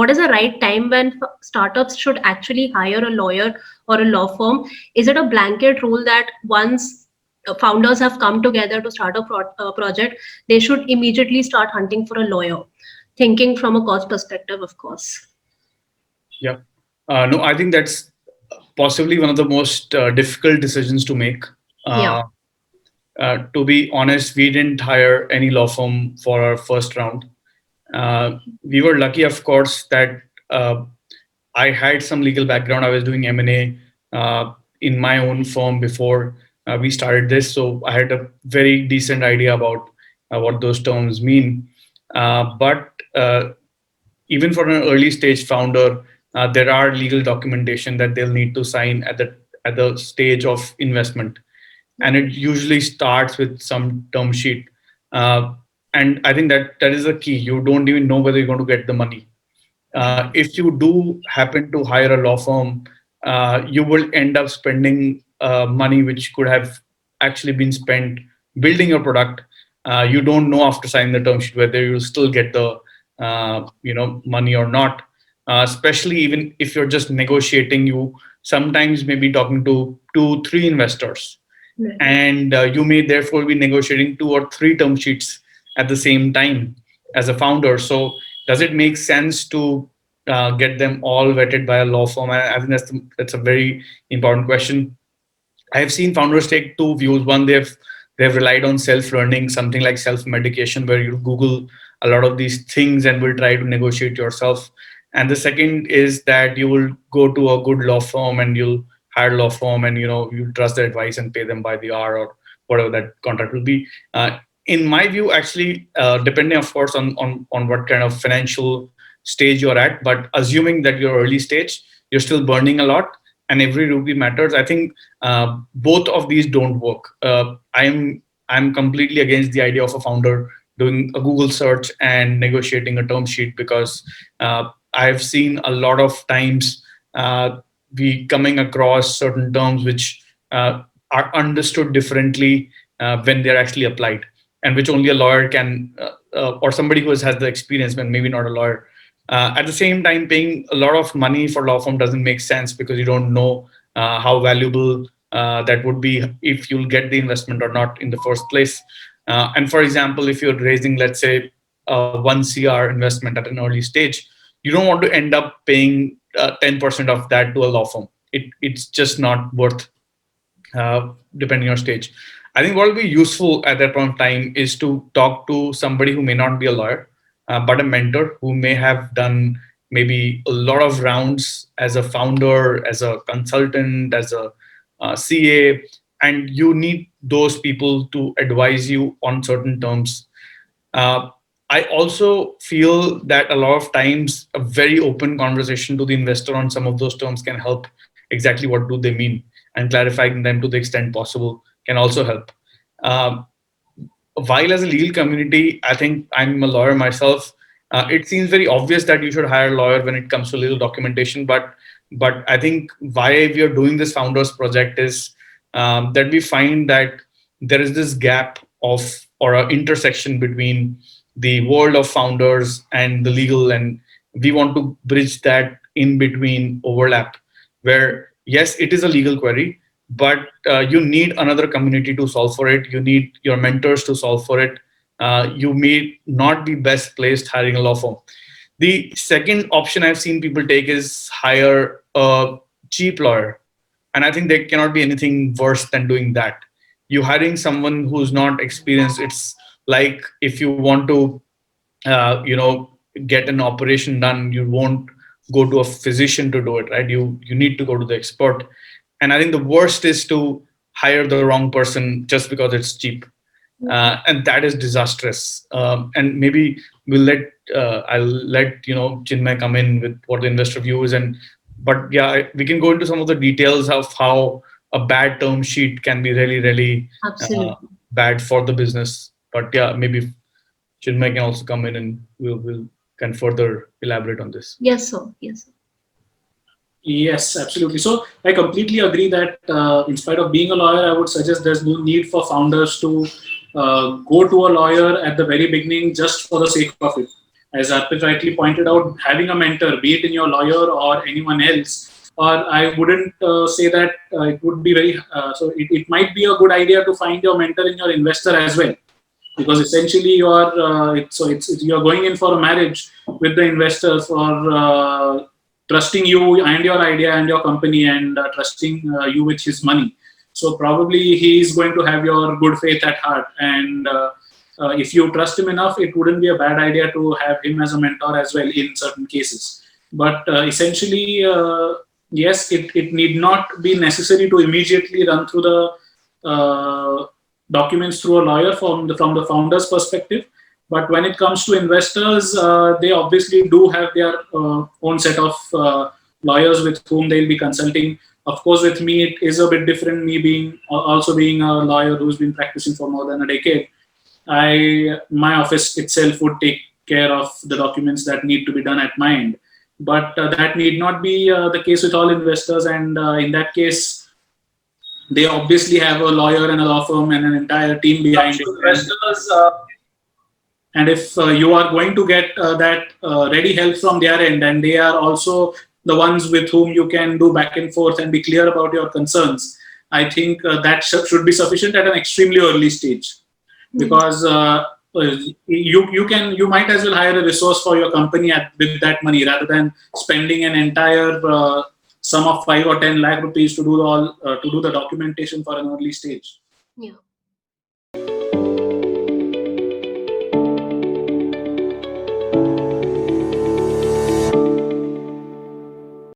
what is the right time when startups should actually hire a lawyer or a law firm? Is it a blanket rule that once founders have come together to start a project, they should immediately start hunting for a lawyer, thinking from a cost perspective, of course? Yeah. No, I think that's possibly one of the most difficult decisions to make. Yeah. Uh, to be honest, we didn't hire any law firm for our first round. We were lucky, of course, that I had some legal background. I was doing M&A in my own firm before we started this, so I had a very decent idea about what those terms mean. But even for an early stage founder, there are legal documentation that they'll need to sign at the stage of investment, and it usually starts with some term sheet. Uh, and I think that is the key. You don't even know whether you're going to get the money. If you do happen to hire a law firm, you will end up spending money which could have actually been spent building your product. You don't know after signing the term sheet whether you'll still get the money or not. Especially even if you're just negotiating, you sometimes may be talking to 2, 3 investors, Right. and you may therefore be negotiating 2 or 3 term sheets at the same time as a founder. So does it make sense to get them all vetted by a law firm? I think that's a very important question. I have seen founders take 2 views. One, they've relied on self-learning, something like self-medication, where you Google a lot of these things and will try to negotiate yourself. And the second is that you will go to a good law firm and you'll hire a law firm, and you trust their advice and pay them by the hour or whatever that contract will be. In my view, actually, depending of course on what kind of financial stage you're at, but assuming that you're early stage, you're still burning a lot and every rupee matters. I think both of these don't work. I'm completely against the idea of a founder doing a Google search and negotiating a term sheet, because I've seen a lot of times we coming across certain terms which are understood differently when they're actually applied, and which only a lawyer can, or somebody who has the experience, but maybe not a lawyer. At the same time, paying a lot of money for law firm doesn't make sense, because you don't know how valuable that would be if you'll get the investment or not in the first place. And for example, if you're raising, let's say, 1 CR investment at an early stage, you don't want to end up paying 10% of that to a law firm. It's just not worth, depending on stage. I think what will be useful at that point of time is to talk to somebody who may not be a lawyer, but a mentor who may have done maybe a lot of rounds as a founder, as a consultant, as a CA, and you need those people to advise you on certain terms. Uh, I also feel that a lot of times a very open conversation to the investor on some of those terms can help exactly what do they mean, and clarifying them to the extent possible can also help. Um, while as a legal community, I think I'm a lawyer myself. It seems very obvious that you should hire a lawyer when it comes to legal documentation, but I think why we are doing this founders project is that we find that there is this gap of, or an intersection between the world of founders and the legal, and we want to bridge that in between overlap, where yes, it is a legal query, but you need another community to solve for it. You need your mentors to solve for it. You may not be best placed hiring a law firm. The second option I've seen people take is hire a cheap lawyer. And I think there cannot be anything worse than doing that. You hiring someone who's not experienced, it's like if you want to, get an operation done, you won't go to a physician to do it, right? You need to go to the expert. And I think the worst is to hire the wrong person just because it's cheap, and that is disastrous. And maybe I'll let Chinmay come in with what the investor view is, and but yeah, we can go into some of the details of how a bad term sheet can be really, really Absolutely. bad for the business. But yeah, maybe Chinmay can also come in, and we'll can further elaborate on this. Yes, sir. Yes, sir. Yes, absolutely. So I completely agree that in spite of being a lawyer, I would suggest there's no need for founders to go to a lawyer at the very beginning just for the sake of it. as Arpit rightly pointed out, having a mentor, be it in your lawyer or anyone else, or I wouldn't say that it would be very, so it might be a good idea to find your mentor in your investor as well, because essentially you are, you're going in for a marriage with the investor for trusting you and your idea and your company, and trusting you with his money. So probably he is going to have your good faith at heart, and if you trust him enough, it wouldn't be a bad idea to have him as a mentor as well in certain cases. But essentially, yes, it need not be necessary to immediately run through the documents through a lawyer from the founder's perspective. But when it comes to investors, they obviously do have their own set of lawyers with whom they'll be consulting. Of course, with me, it is a bit different. Me being also being a lawyer who's been practicing for more than a decade, my office itself would take care of the documents that need to be done at my end. But that need not be the case with all investors, and in that case, they obviously have a lawyer and a law firm and an entire team behind it. Investors, and if you are going to get that ready help from their end, and they are also the ones with whom you can do back and forth and be clear about your concerns, I think that should be sufficient at an extremely early stage. Because you might as well hire a resource for your company with that money, rather than spending an entire sum of 5 or 10 lakh rupees to do the documentation for an early stage. Yeah.